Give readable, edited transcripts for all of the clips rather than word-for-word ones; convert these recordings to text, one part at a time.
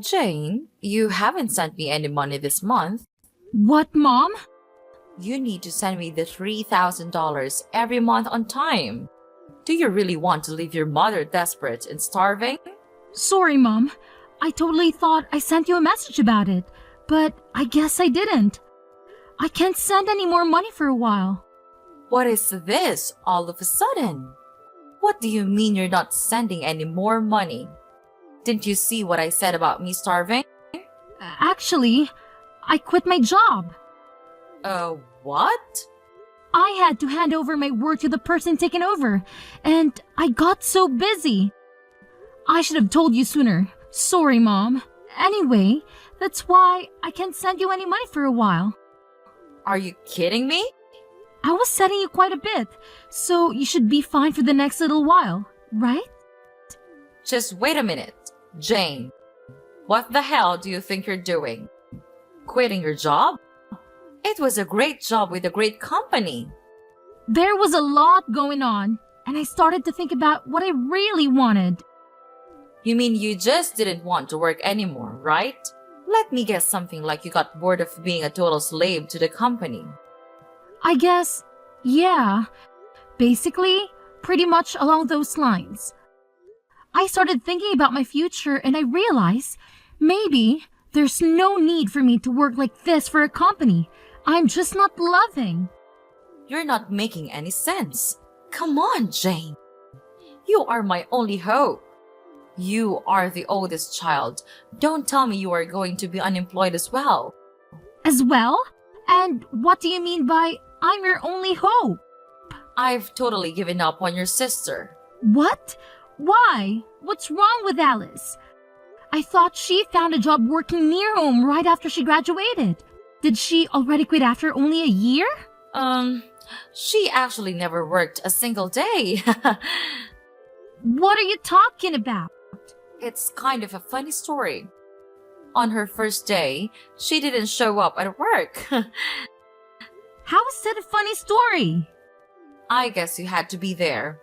Jane, you haven't sent me any money this month. What, Mom? You need to send me the $3,000 every month on time. Do you really want to leave your mother desperate and starving? Sorry, Mom. I totally thought I sent you a message about it, but I guess I didn't. I can't send any more money for a while. What is this all of a sudden? What do you mean you're not sending any more money? Didn't you see what I said about me starving? Actually, I quit my job. What? I had to hand over my work to the person taking over, and I got so busy. I should have told you sooner. Sorry, Mom. Anyway, that's why I can't send you any money for a while. Are you kidding me? I was sending you quite a bit, so you should be fine for the next little while, right? Just wait a minute. Jane, what the hell do you think you're doing? Quitting your job? It was a great job with a great company. There was a lot going on, and I started to think about what I really wanted. You mean you just didn't want to work anymore, right? Let me guess, something like you got bored of being a total slave to the company. I guess, yeah. Basically, pretty much along those lines. I started thinking about my future and I realized maybe there's no need for me to work like this for a company I'm just not loving. You're not making any sense. Come on, Jane. You are my only hope. You are the oldest child. Don't tell me you are going to be unemployed as well. As well? And what do you mean by I'm your only hope? I've totally given up on your sister. What? Why? What's wrong with Alice? I thought she found a job working near home right after she graduated. Did she already quit after only a year? She actually never worked a single day. What are you talking about? It's kind of a funny story. On her first day, she didn't show up at work. How is that a funny story? I guess you had to be there.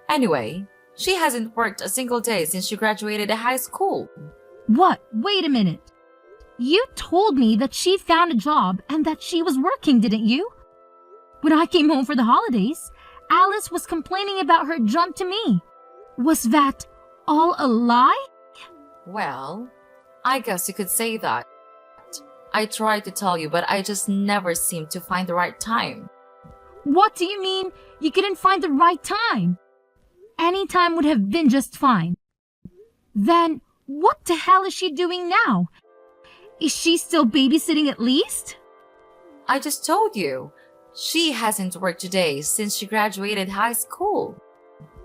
Anyway, she hasn't worked a single day since she graduated high school. What? Wait a minute. You told me that she found a job and that she was working, didn't you? When I came home for the holidays, Alice was complaining about her jump to me. Was that all a lie? Well, I guess you could say that. I tried to tell you, but I just never seemed to find the right time. What do you mean you couldn't find the right time? Any time would have been just fine. Then what the hell is she doing now? Is she still babysitting at least? I just told you. She hasn't worked today since she graduated high school.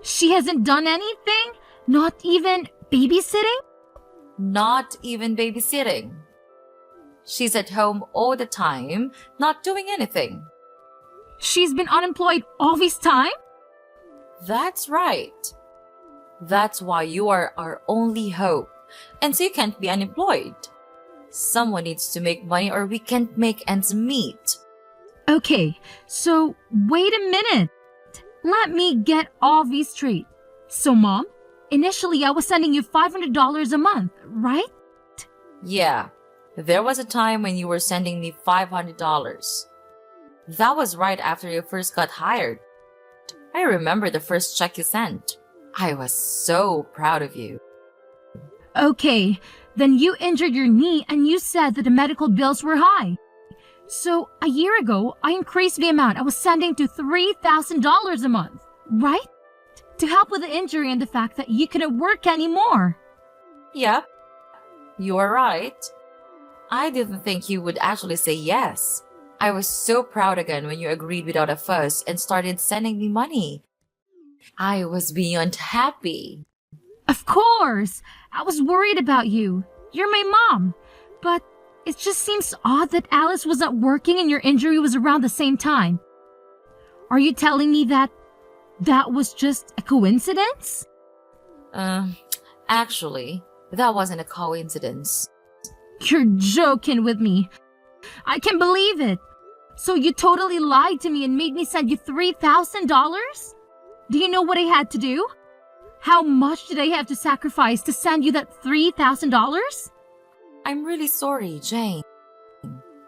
She hasn't done anything? Not even babysitting? Not even babysitting. She's at home all the time, not doing anything. She's been unemployed all this time? That's right. That's why you are our only hope. And so you can't be unemployed. Someone needs to make money or we can't make ends meet. Okay, so wait a minute. Let me get all these straight. So, Mom, initially I was sending you $500 a month, right? Yeah, there was a time when you were sending me $500. That was right after you first got hired. I remember the first check you sent. I was so proud of you. Okay, then you injured your knee and you said that the medical bills were high. So, a year ago, I increased the amount I was sending to $3,000 a month, right? To help with the injury and the fact that you couldn't work anymore. Yep, you are right. I didn't think you would actually say yes. I was so proud again when you agreed without a fuss and started sending me money. I was beyond happy. Of course! I was worried about you. You're my mom. But it just seems odd that Alice was not working and your injury was around the same time. Are you telling me that was just a coincidence? Actually, that wasn't a coincidence. You're joking with me. I can't believe it. So you totally lied to me and made me send you $3,000? Do you know what I had to do? How much did I have to sacrifice to send you that $3,000? I'm really sorry, Jane.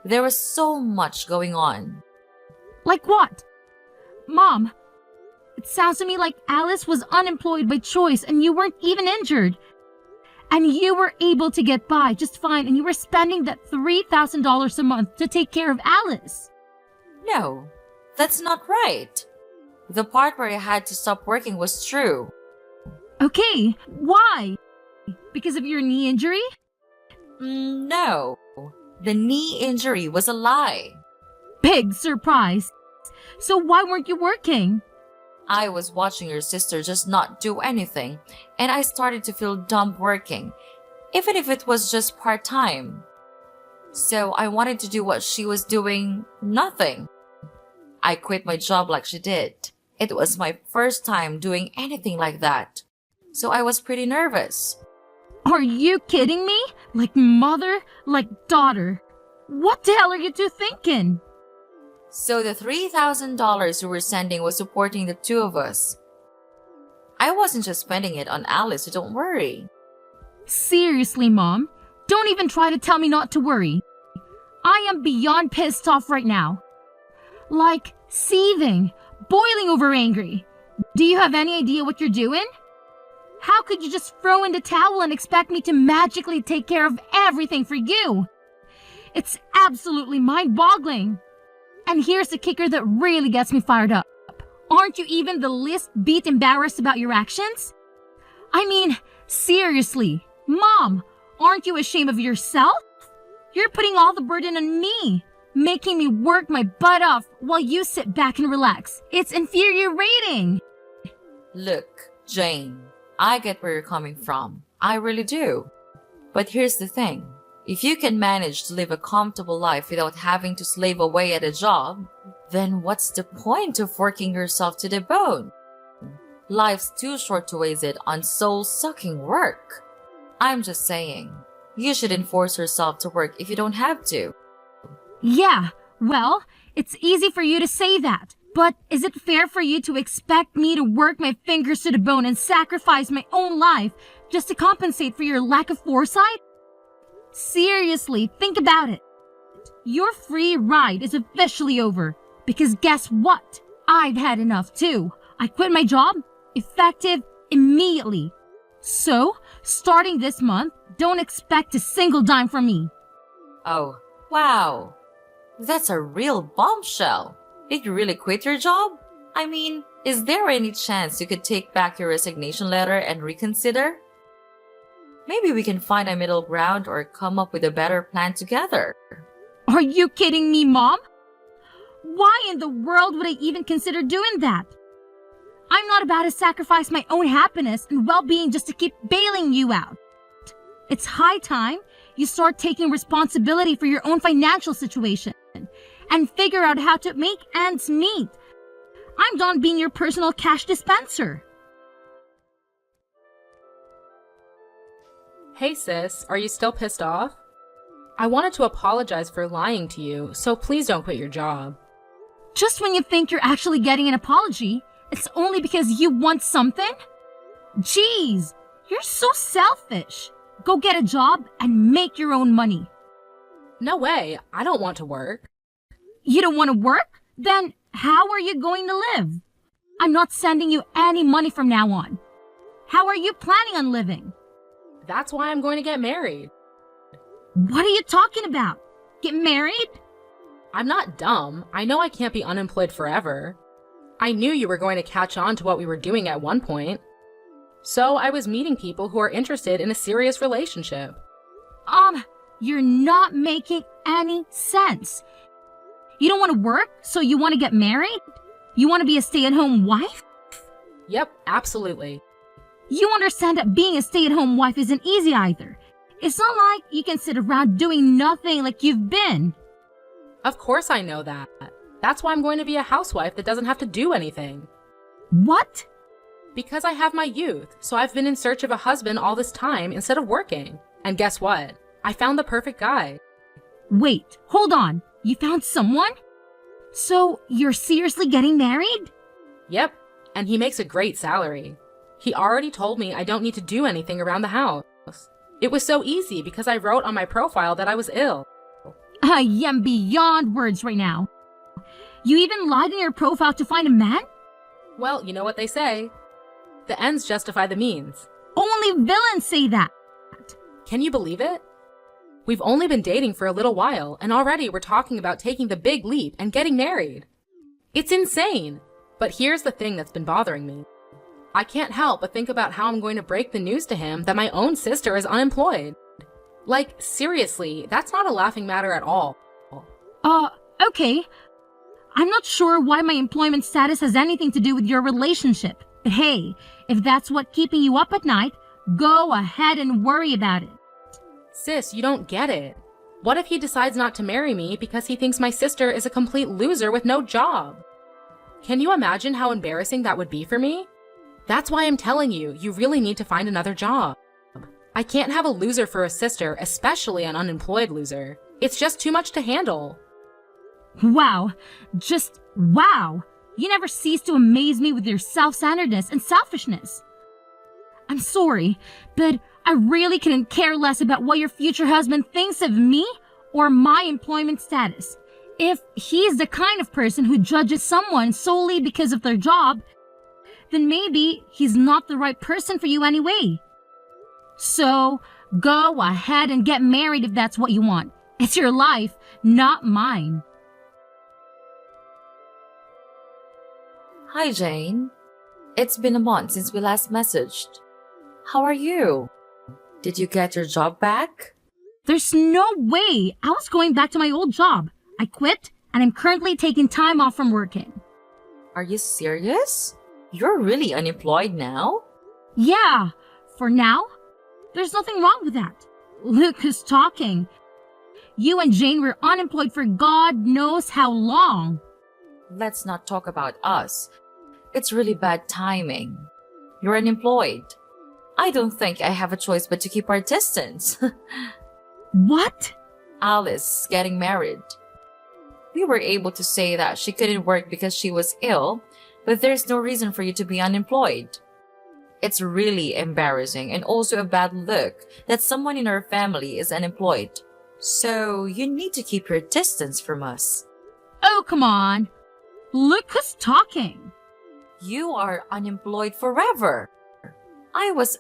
There was so much going on. Like what? Mom, it sounds to me like Alice was unemployed by choice and you weren't even injured. And you were able to get by just fine and you were spending that $3,000 a month to take care of Alice. No, that's not right. The part where I had to stop working was true. Okay, why? Because of your knee injury? No, the knee injury was a lie. Big surprise. So why weren't you working? I was watching your sister just not do anything, and I started to feel dumb working, even if it was just part-time. So I wanted to do what she was doing, nothing. I quit my job like she did. It was my first time doing anything like that, so I was pretty nervous. Are you kidding me? Like mother, like daughter. What the hell are you two thinking? So the $3,000 you were sending was supporting the two of us. I wasn't just spending it on Alice, so don't worry. Seriously, Mom, don't even try to tell me not to worry. I am beyond pissed off right now. Like, seething, boiling over angry. Do you have any idea what you're doing? How could you just throw in the towel and expect me to magically take care of everything for you? It's absolutely mind-boggling. And here's the kicker that really gets me fired up. Aren't you even the least bit embarrassed about your actions? I mean, seriously, Mom, aren't you ashamed of yourself? You're putting all the burden on me, making me work my butt off while you sit back and relax. It's infuriating. Look, Jane, I get where you're coming from. I really do. But here's the thing. If you can manage to live a comfortable life without having to slave away at a job, then what's the point of working yourself to the bone? Life's too short to waste it on soul-sucking work. I'm just saying, you shouldn't force yourself to work if you don't have to. Yeah, well, it's easy for you to say that. But is it fair for you to expect me to work my fingers to the bone and sacrifice my own life just to compensate for your lack of foresight? Seriously, think about it. Your free ride is officially over. Because guess what? I've had enough too. I quit my job, effective immediately. So, starting this month, don't expect a single dime from me. Oh, wow. That's a real bombshell. Did you really quit your job? I mean, is there any chance you could take back your resignation letter and reconsider? Maybe we can find a middle ground or come up with a better plan together. Are you kidding me, Mom? Why in the world would I even consider doing that? I'm not about to sacrifice my own happiness and well-being just to keep bailing you out. It's high time you start taking responsibility for your own financial situation and figure out how to make ends meet. I'm done being your personal cash dispenser. Hey sis, are you still pissed off? I wanted to apologize for lying to you, so please don't quit your job. Just when you think you're actually getting an apology, it's only because you want something? Jeez, you're so selfish. Go get a job and make your own money. No way, I don't want to work. You don't want to work? Then how are you going to live? I'm not sending you any money from now on. How are you planning on living? That's why I'm going to get married. What are you talking about? Get married? I'm not dumb. I know I can't be unemployed forever. I knew you were going to catch on to what we were doing at one point. So I was meeting people who are interested in a serious relationship. You're not making any sense. You don't want to work, so you want to get married? You want to be a stay-at-home wife? Yep, absolutely. You understand that being a stay-at-home wife isn't easy either. It's not like you can sit around doing nothing like you've been. Of course I know that. That's why I'm going to be a housewife that doesn't have to do anything. What? Because I have my youth, so I've been in search of a husband all this time instead of working. And guess what? I found the perfect guy. Wait, hold on. You found someone? So you're seriously getting married? Yep, and he makes a great salary. He already told me I don't need to do anything around the house. It was so easy because I wrote on my profile that I was ill. I am beyond words right now. You even lied in your profile to find a man? Well, you know what they say. The ends justify the means. Only villains say that. Can you believe it? We've only been dating for a little while, and already we're talking about taking the big leap and getting married. It's insane. But here's the thing that's been bothering me. I can't help but think about how I'm going to break the news to him that my own sister is unemployed. Like, seriously, that's not a laughing matter at all. Okay. I'm not sure why my employment status has anything to do with your relationship. But hey, if that's what keeping you up at night, go ahead and worry about it. Sis, you don't get it. What if he decides not to marry me because he thinks my sister is a complete loser with no job? Can you imagine how embarrassing that would be for me? That's why I'm telling you, you really need to find another job. I can't have a loser for a sister, especially an unemployed loser. It's just too much to handle. Wow. Just wow. You never cease to amaze me with your self-centeredness and selfishness. I'm sorry, but I really couldn't care less about what your future husband thinks of me or my employment status. If he's the kind of person who judges someone solely because of their job, then maybe he's not the right person for you anyway. So, go ahead and get married if that's what you want. It's your life, not mine. Hi, Jane. It's been a month since we last messaged. How are you? Did you get your job back? There's no way I was going back to my old job. I quit, and I'm currently taking time off from working. Are you serious? You're really unemployed now? Yeah, for now. There's nothing wrong with that. Look who's talking. You and Jane were unemployed for God knows how long. Let's not talk about us. It's really bad timing. You're unemployed. I don't think I have a choice but to keep our distance. What? Alice getting married. We were able to say that she couldn't work because she was ill, but there's no reason for you to be unemployed. It's really embarrassing and also a bad look that someone in our family is unemployed. So you need to keep your distance from us. Oh, come on. Look who's talking. You are unemployed forever. I was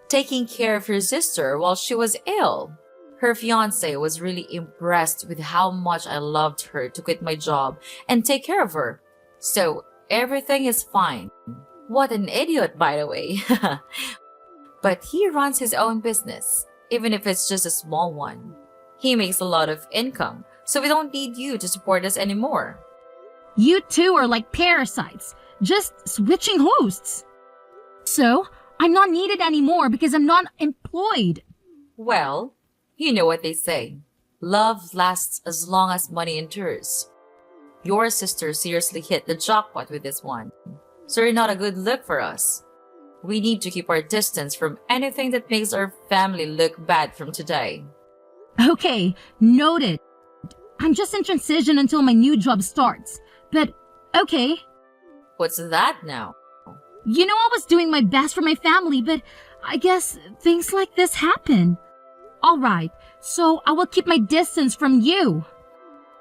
taking care of your sister while she was ill. Her fiance was really impressed with how much I loved her to quit my job and take care of her. So everything is fine. What an idiot, by the way. But he runs his own business, even if it's just a small one. He makes a lot of income, so we don't need you to support us anymore. You two are like parasites, just switching hosts. So, I'm not needed anymore because I'm not employed. Well, you know what they say. Love lasts as long as money endures. Your sister seriously hit the jackpot with this one. So you're not a good look for us. We need to keep our distance from anything that makes our family look bad from today. Okay, noted. I'm just in transition until my new job starts. But, okay. What's that now? You know I was doing my best for my family, but I guess things like this happen. Alright, so I will keep my distance from you.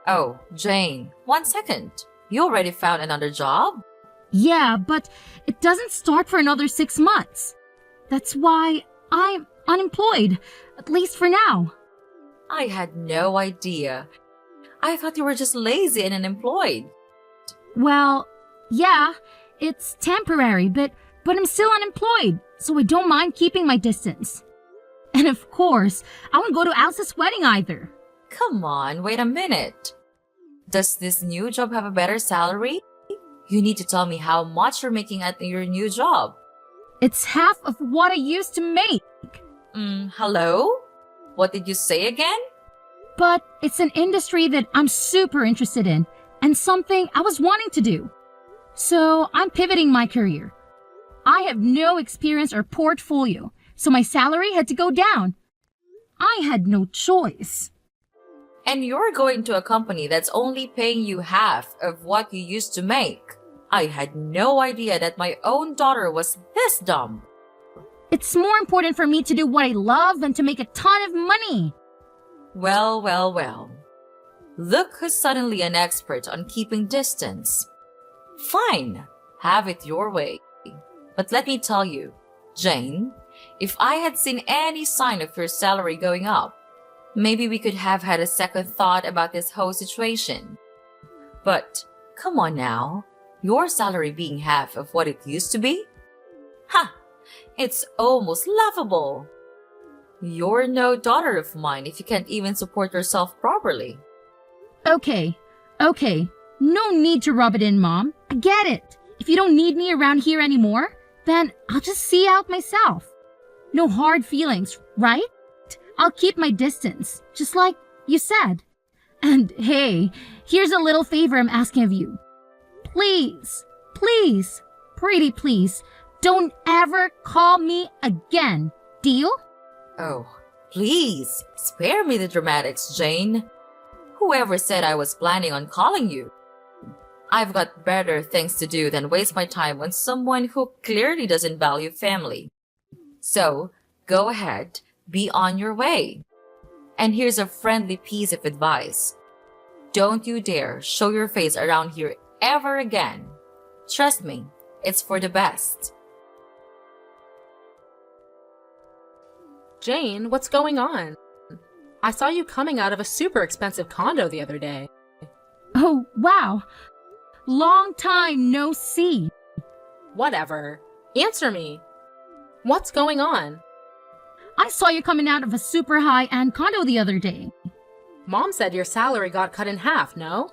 Oh, Jane, 1 second. You already found another job? Yeah, but it doesn't start for another 6 months. That's why I'm unemployed, at least for now. I had no idea. I thought you were just lazy and unemployed. Well, yeah, it's temporary, but I'm still unemployed, so I don't mind keeping my distance. And of course, I won't go to Alice's wedding either. Come on, wait a minute. Does this new job have a better salary? You need to tell me how much you're making at your new job. It's half of what I used to make. Hello? What did you say again? But it's an industry that I'm super interested in and something I was wanting to do. So I'm pivoting my career. I have no experience or portfolio, so my salary had to go down. I had no choice. And you're going to a company that's only paying you half of what you used to make. I had no idea that my own daughter was this dumb. It's more important for me to do what I love than to make a ton of money. Well, well, well. Look who's suddenly an expert on keeping distance. Fine, have it your way. But let me tell you, Jane, if I had seen any sign of your salary going up, maybe we could have had a second thought about this whole situation. But come on now, your salary being half of what it used to be? Ha! It's almost laughable. You're no daughter of mine if you can't even support yourself properly. Okay. No need to rub it in, Mom. I get it. If you don't need me around here anymore, then I'll just see out myself. No hard feelings, right? I'll keep my distance, just like you said. And hey, here's a little favor I'm asking of you. Please, pretty please, don't ever call me again. Deal? Oh, please, spare me the dramatics, Jane. Whoever said I was planning on calling you? I've got better things to do than waste my time on someone who clearly doesn't value family. So, go ahead, be on your way. And here's a friendly piece of advice. Don't you dare show your face around here ever again. Trust me, it's for the best. Jane, what's going on? I saw you coming out of a super expensive condo the other day. Oh, wow. Long time no see. Whatever. Answer me. What's going on? I saw you coming out of a super high-end condo the other day. Mom said your salary got cut in half, no?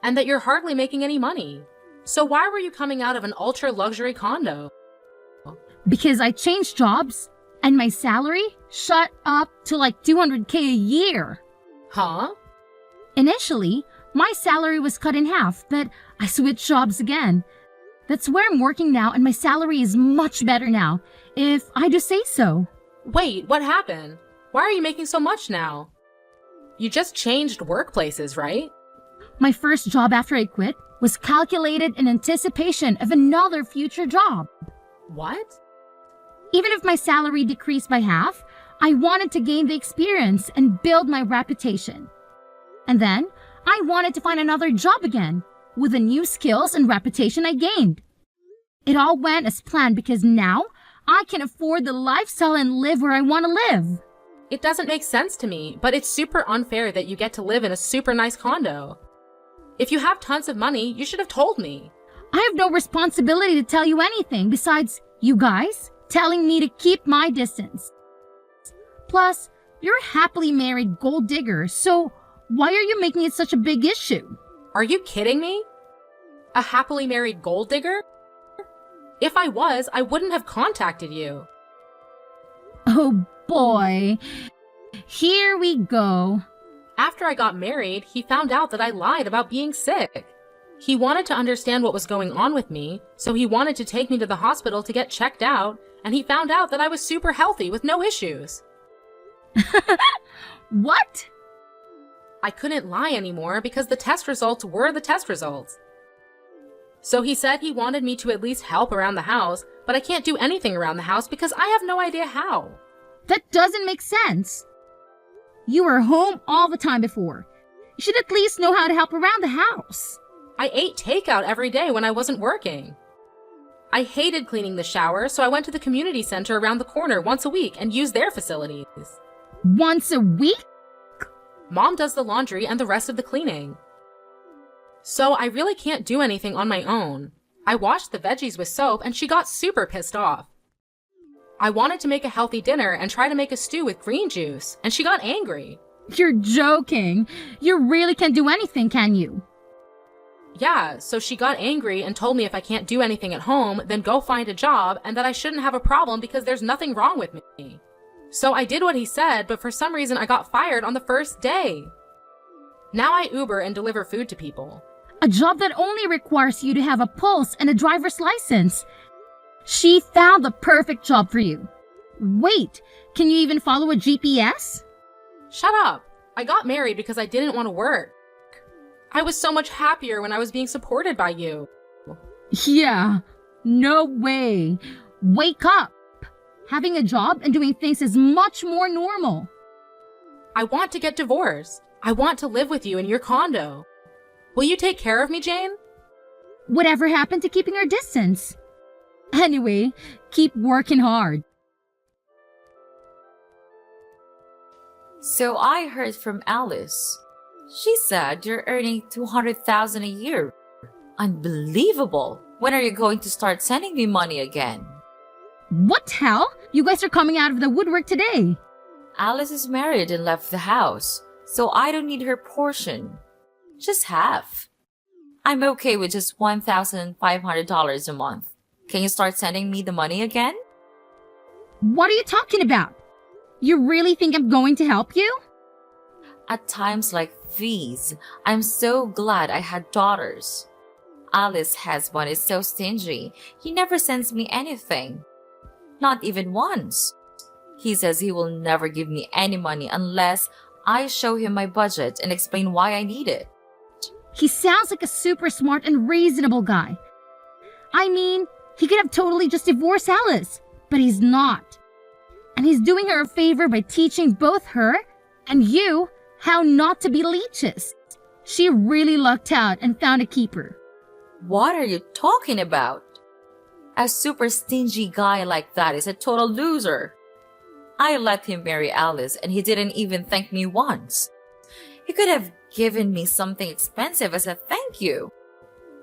And that you're hardly making any money. So why were you coming out of an ultra-luxury condo? Because I changed jobs, and my salary shot up to like $200K a year. Huh? Initially, my salary was cut in half, but I switched jobs again. That's where I'm working now, and my salary is much better now, if I do say so. Wait, what happened? Why are you making so much now? You just changed workplaces, right? My first job after I quit was calculated in anticipation of another future job. What? Even if my salary decreased by half, I wanted to gain the experience and build my reputation. And then, I wanted to find another job again, with the new skills and reputation I gained. It all went as planned because now, I can afford the lifestyle and live where I want to live. It doesn't make sense to me, but it's super unfair that you get to live in a super nice condo. If you have tons of money, you should have told me. I have no responsibility to tell you anything besides you guys telling me to keep my distance. Plus, you're a happily married gold digger, so why are you making it such a big issue? Are you kidding me? A happily married gold digger? If I was, I wouldn't have contacted you. Oh boy, here we go. After I got married, he found out that I lied about being sick. He wanted to understand what was going on with me, so he wanted to take me to the hospital to get checked out, and he found out that I was super healthy with no issues. What? I couldn't lie anymore because the test results were the test results. So he said he wanted me to at least help around the house, but I can't do anything around the house because I have no idea how. That doesn't make sense. You were home all the time before. You should at least know how to help around the house. I ate takeout every day when I wasn't working. I hated cleaning the shower, so I went to the community center around the corner once a week and used their facilities. Once a week? Mom does the laundry and the rest of the cleaning. So I really can't do anything on my own. I washed the veggies with soap and she got super pissed off. I wanted to make a healthy dinner and try to make a stew with green juice, and she got angry. You're joking. You really can't do anything, can you? Yeah, so she got angry and told me if I can't do anything at home, then go find a job and that I shouldn't have a problem because there's nothing wrong with me. So I did what he said, but for some reason I got fired on the first day. Now I Uber and deliver food to people. A job that only requires you to have a pulse and a driver's license. She found the perfect job for you. Wait, can you even follow a GPS? Shut up. I got married because I didn't want to work. I was so much happier when I was being supported by you. Yeah, no way. Wake up. Having a job and doing things is much more normal. I want to get divorced. I want to live with you in your condo. Will you take care of me, Jane? Whatever happened to keeping our distance? Anyway, keep working hard. So I heard from Alice. She said you're earning 200,000 a year. Unbelievable. When are you going to start sending me money again? What hell? You guys are coming out of the woodwork today. Alice is married and left the house, so I don't need her portion. Just half. I'm okay with just $1,500 a month. Can you start sending me the money again? What are you talking about? You really think I'm going to help you? At times like these, I'm so glad I had daughters. Alice's husband is so stingy, he never sends me anything. Not even once. He says he will never give me any money unless I show him my budget and explain why I need it. He sounds like a super smart and reasonable guy. I mean, he could have totally just divorced Alice, but he's not. And he's doing her a favor by teaching both her and you how not to be leeches. She really lucked out and found a keeper. What are you talking about? A super stingy guy like that is a total loser. I let him marry Alice and he didn't even thank me once. He could have given me something expensive as a thank you.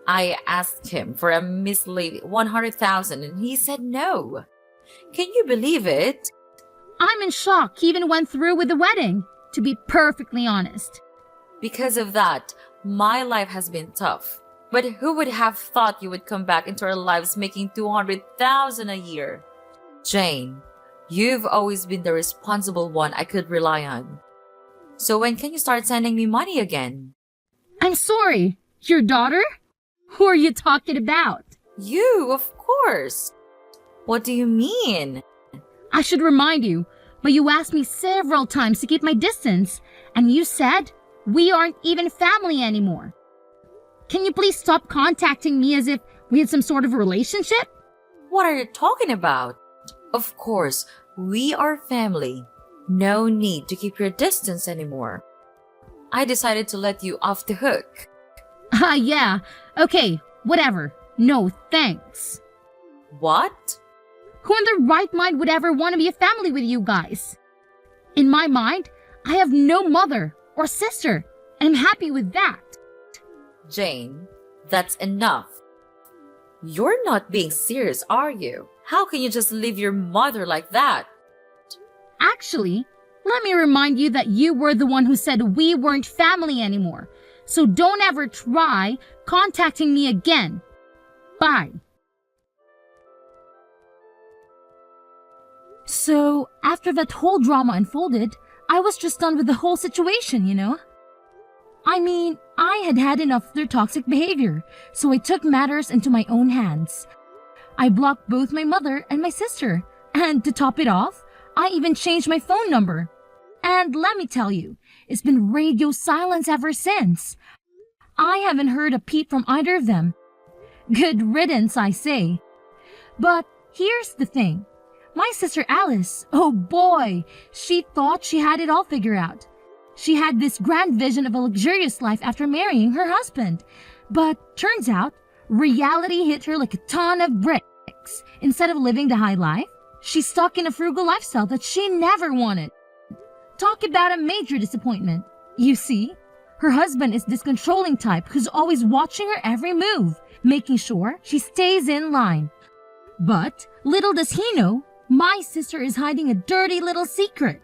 I asked him for a measly 100,000 and he said no. Can you believe it? I'm in shock he even went through with the wedding, to be perfectly honest. Because of that, my life has been tough. But who would have thought you would come back into our lives making 200,000 a year? Jane, you've always been the responsible one I could rely on. So when can you start sending me money again? I'm sorry, your daughter? Who are you talking about? You, of course. What do you mean? I should remind you, but you asked me several times to keep my distance, and you said we aren't even family anymore. Can you please stop contacting me as if we had some sort of relationship? What are you talking about? Of course, we are family. No need to keep your distance anymore. I decided to let you off the hook. Yeah. Okay, whatever. No, thanks. What? Who in their right mind would ever want to be a family with you guys? In my mind, I have no mother or sister, and I'm happy with that. Jane, that's enough. You're not being serious, are you? How can you just leave your mother like that? Actually, let me remind you that you were the one who said we weren't family anymore. So don't ever try contacting me again. Bye. So, after that whole drama unfolded, I was just done with the whole situation, you know? I mean, I had had enough of their toxic behavior, so I took matters into my own hands. I blocked both my mother and my sister, and to top it off, I even changed my phone number. And let me tell you, it's been radio silence ever since. I haven't heard a peep from either of them. Good riddance, I say. But here's the thing. My sister Alice, oh boy, she thought she had it all figured out. She had this grand vision of a luxurious life after marrying her husband. But turns out, reality hit her like a ton of bricks. Instead of living the high life, she's stuck in a frugal lifestyle that she never wanted. Talk about a major disappointment. You see, her husband is this controlling type who's always watching her every move, making sure she stays in line. But little does he know, my sister is hiding a dirty little secret.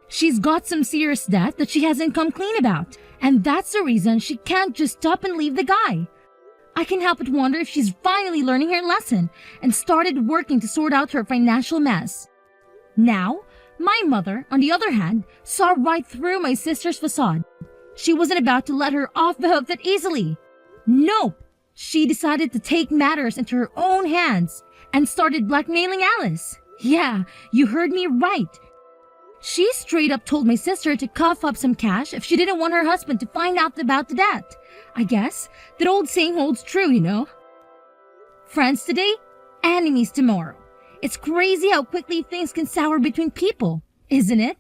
She's got some serious debt that she hasn't come clean about, and that's the reason she can't just up and leave the guy. I can help but wonder if she's finally learning her lesson and started working to sort out her financial mess. Now, my mother, on the other hand, saw right through my sister's facade. She wasn't about to let her off the hook that easily. Nope. She decided to take matters into her own hands and started blackmailing Alice. Yeah, you heard me right. She straight up told my sister to cough up some cash if she didn't want her husband to find out about the debt. I guess that old saying holds true, you know. Friends today, enemies tomorrow. It's crazy how quickly things can sour between people, isn't it?